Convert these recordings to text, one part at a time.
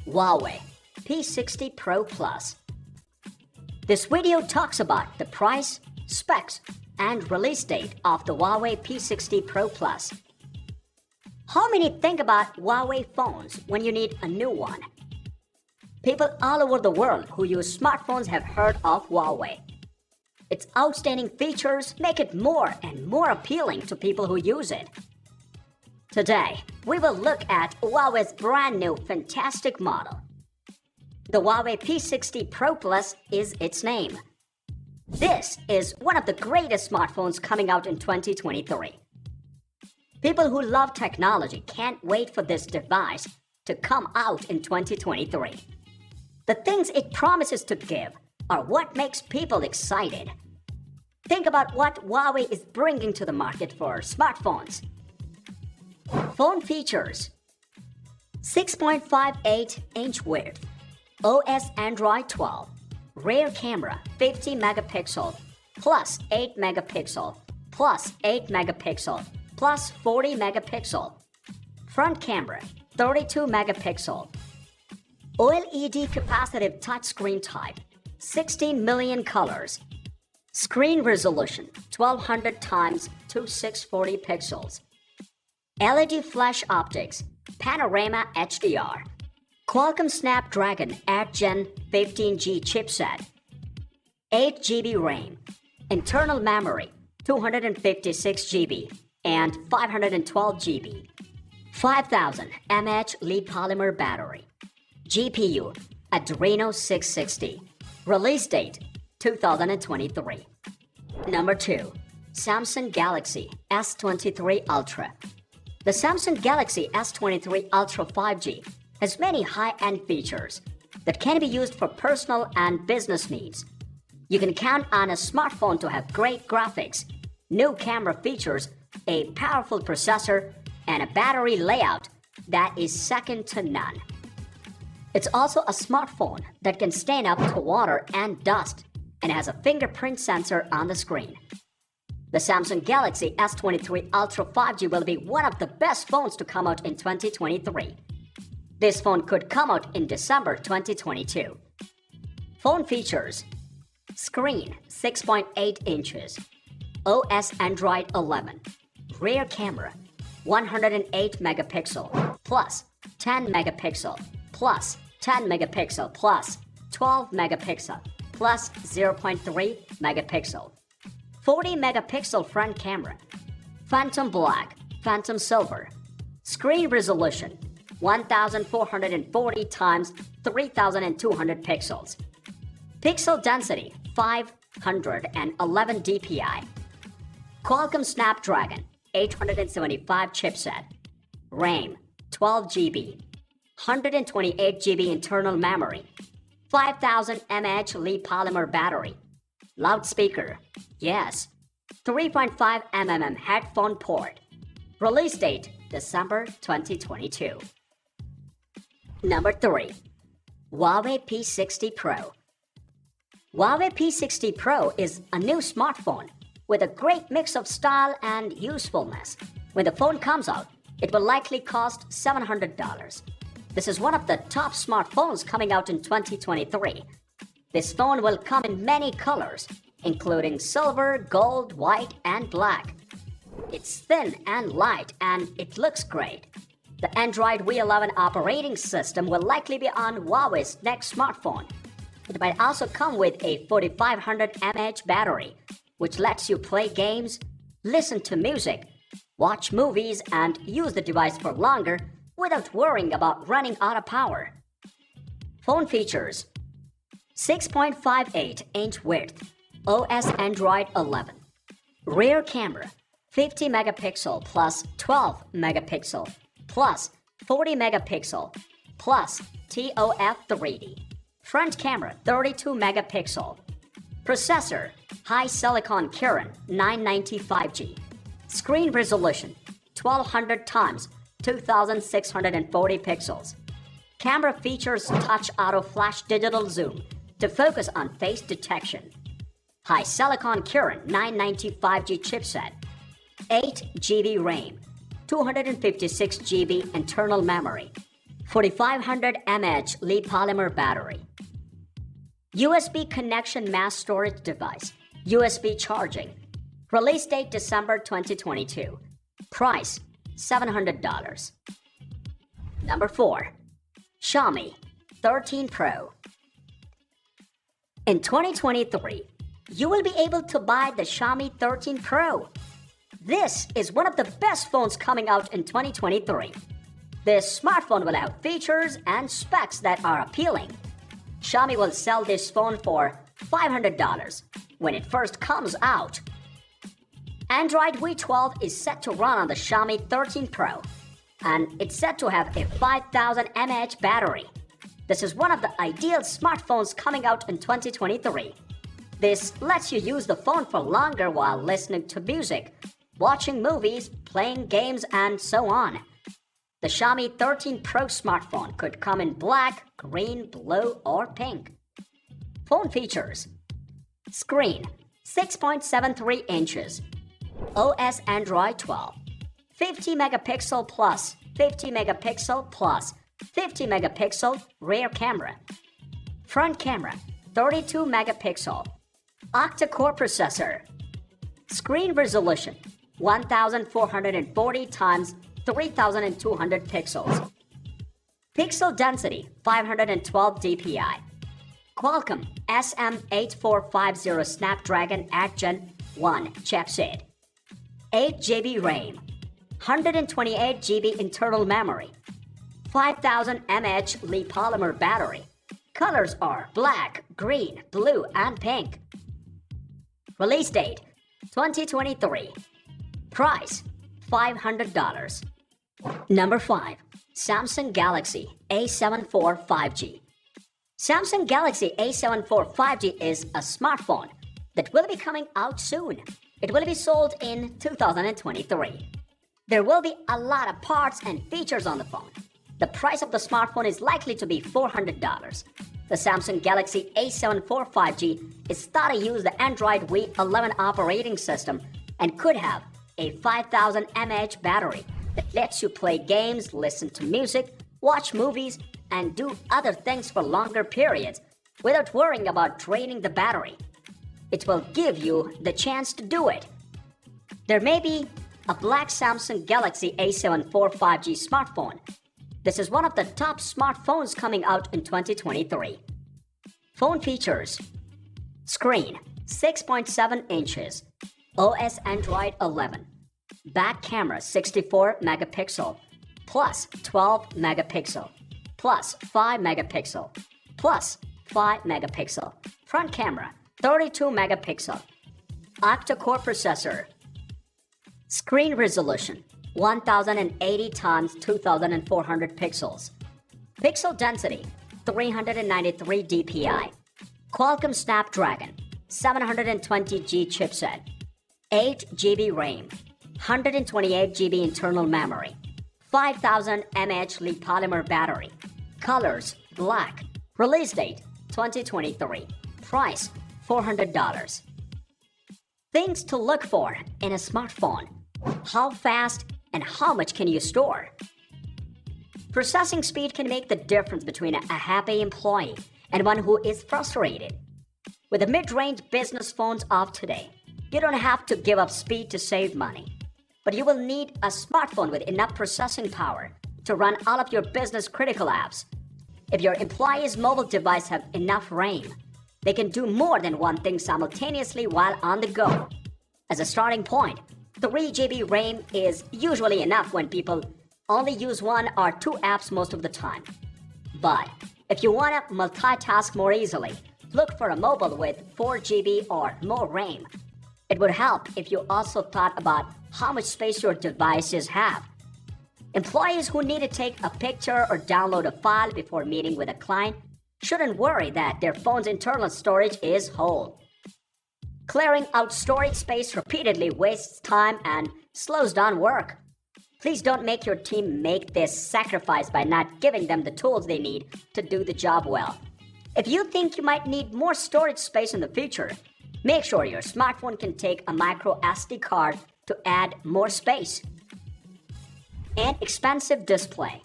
Huawei P60 Pro Plus. This video talks about the price, specs, and release date of the Huawei P60 Pro Plus. How many think about Huawei phones when you need a new one? People all over the world who use smartphones have heard of Huawei. Its outstanding features make it more and more appealing to people who use it. Today, we will look at Huawei's brand new fantastic model. The Huawei P60 Pro Plus is its name. This is one of the greatest smartphones coming out in 2023. People who love technology can't wait for this device to come out in 2023. The things it promises to give are what makes people excited. Think about what Huawei is bringing to the market for smartphones. Phone features: 6.58-inch width, OS Android 12, rear camera 50 megapixel, plus 8 megapixel, plus 8 megapixel, plus 40 megapixel, front camera 32 megapixel, OLED capacitive touchscreen type, 16 million colors, screen resolution 1200 x 2640 pixels, LED flash optics, panorama HDR, Qualcomm Snapdragon 8 Gen 15G chipset, 8 GB RAM, internal memory 256 GB and 512 GB, 5000 mAh lead polymer battery, GPU Adreno 660, release date 2023. Number 2. Samsung Galaxy S23 Ultra. The Samsung Galaxy S23 Ultra 5G has many high-end features that can be used for personal and business needs. You can count on a smartphone to have great graphics, new camera features, a powerful processor, and a battery layout that is second to none. It's also a smartphone that can stand up to water and dust and has a fingerprint sensor on the screen. The Samsung Galaxy S23 Ultra 5G will be one of the best phones to come out in 2023. This phone could come out in December 2022. Phone features: screen 6.8 inches, OS Android 11, rear camera 108 megapixel, plus 10 megapixel, plus 10 megapixel, plus 12 megapixel, plus 0.3 megapixel. 40 megapixel front camera, phantom black, phantom silver, screen resolution 1440 x 3200 pixels, pixel density 511 dpi, Qualcomm Snapdragon 875 chipset, RAM 12 GB, 128 GB internal memory, 5000 mAh lead polymer battery, loudspeaker, yes, 3.5 mm headphone port, release date December 2022. Number 3. Huawei P60 Pro. Huawei P60 Pro is a new smartphone with a great mix of style and usefulness. When the phone comes out, it will likely cost $700. This is one of the top smartphones coming out in 2023. This phone will come in many colors, including silver, gold, white, and black. It's thin and light, and it looks great. The Android V11 operating system will likely be on Huawei's next smartphone. It might also come with a 4500 mAh battery, which lets you play games, listen to music, watch movies, and use the device for longer without worrying about running out of power. Phone features: 6.58-inch width, OS Android 11, rear camera 50 megapixel plus 12 megapixel plus 40 megapixel plus TOF 3D, front camera 32 megapixel, processor high silicon Kirin 995G, screen resolution 1200 x 2640 pixels. Camera features touch auto flash digital zoom to focus on face detection. High silicon Kirin 995G chipset, 8 GB RAM, 256 GB internal memory, 4500 mAh lead polymer battery. USB connection mass storage device. USB charging. Release date December 2022. Price $700. Number 4. Xiaomi 13 Pro. In 2023, you will be able to buy the Xiaomi 13 Pro. This is one of the best phones coming out in 2023. This smartphone will have features and specs that are appealing. Xiaomi will sell this phone for $500 when it first comes out. Android V12 is set to run on the Xiaomi 13 Pro, and it's said to have a 5000 mAh battery. This is one of the ideal smartphones coming out in 2023. This lets you use the phone for longer while listening to music, watching movies, playing games, and so on. The Xiaomi 13 Pro smartphone could come in black, green, blue, or pink. Phone features: screen 6.73 inches, OS Android 12, 50 megapixel plus 50 megapixel plus 50 megapixel rear camera, front camera 32 megapixel, octa-core processor, screen resolution 1440 times 3200 pixels, pixel density 512 dpi, Qualcomm SM8450 Snapdragon 8 Gen 1 chipset, 8 GB RAM, 128 GB internal memory, 5000 mAh lead polymer battery. Colors are black, green, blue, and pink. Release date 2023. Price $500. Number 5. Samsung Galaxy A74 5G. Samsung Galaxy A74 5G is a smartphone that will be coming out soon. It will be sold in 2023. There will be a lot of parts and features on the phone. The price of the smartphone is likely to be $400. The Samsung Galaxy A74 5G is thought to use the Android V11 operating system and could have a 5000 mAh battery that lets you play games, listen to music, watch movies, and do other things for longer periods without worrying about draining the battery. It will give you the chance to do it. There may be a black Samsung Galaxy A74 5G smartphone. This is one of the top smartphones coming out in 2023. Phone features: screen 6.7 inches, OS Android 11, back camera 64 megapixel, plus 12 megapixel, plus 5 megapixel, plus 5 megapixel, front camera 32 megapixel, octa-core processor, screen resolution 1080 times 2400 pixels, pixel density 393 dpi, Qualcomm Snapdragon 720G chipset, 8 GB RAM, 128 GB internal memory, 5000 mAh lead polymer battery. Colors black. Release date 2023. Price $400. Things to look for in a smartphone: how fast and how much can you store? Processing speed can make the difference between a happy employee and one who is frustrated. With the mid-range business phones of today, you don't have to give up speed to save money, but you will need a smartphone with enough processing power to run all of your business critical apps. If your employee's mobile device have enough RAM, they can do more than one thing simultaneously while on the go. As a starting point, 3 GB RAM is usually enough when people only use 1 or 2 apps most of the time. But if you want to multitask more easily, look for a mobile with 4 GB or more RAM. It would help if you also thought about how much space your devices have. Employees who need to take a picture or download a file before meeting with a client shouldn't worry that their phone's internal storage is whole. Clearing out storage space repeatedly wastes time and slows down work. Please don't make your team make this sacrifice by not giving them the tools they need to do the job well. If you think you might need more storage space in the future, make sure your smartphone can take a micro SD card to add more space. An expensive display.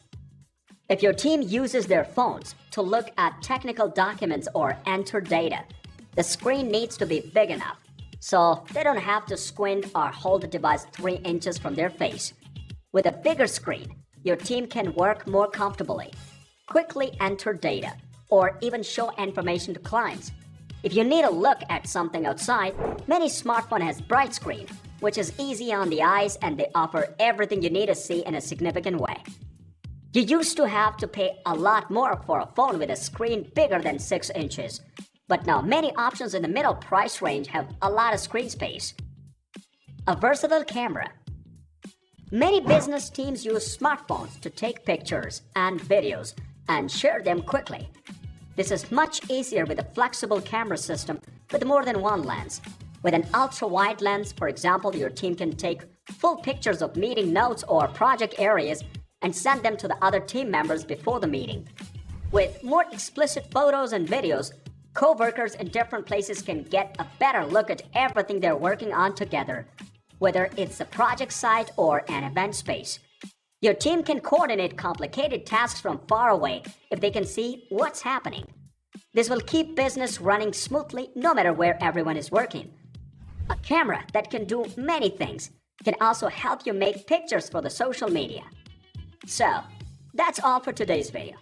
If your team uses their phones to look at technical documents or enter data, the screen needs to be big enough so they don't have to squint or hold the device 3 inches from their face. With a bigger screen, your team can work more comfortably, quickly enter data, or even show information to clients. If you need a look at something outside, many smartphone has bright screen, which is easy on the eyes and they offer everything you need to see in a significant way. You used to have to pay a lot more for a phone with a screen bigger than 6 inches. But now many options in the middle price range have a lot of screen space. A versatile camera. Many business teams use smartphones to take pictures and videos and share them quickly. This is much easier with a flexible camera system with more than one lens. With an ultra-wide lens, for example, your team can take full pictures of meeting notes or project areas and send them to the other team members before the meeting. With more explicit photos and videos, co-workers in different places can get a better look at everything they're working on together, whether it's a project site or an event space. Your team can coordinate complicated tasks from far away if they can see what's happening. This will keep business running smoothly no matter where everyone is working. A camera that can do many things can also help you make pictures for the social media. So, that's all for today's video.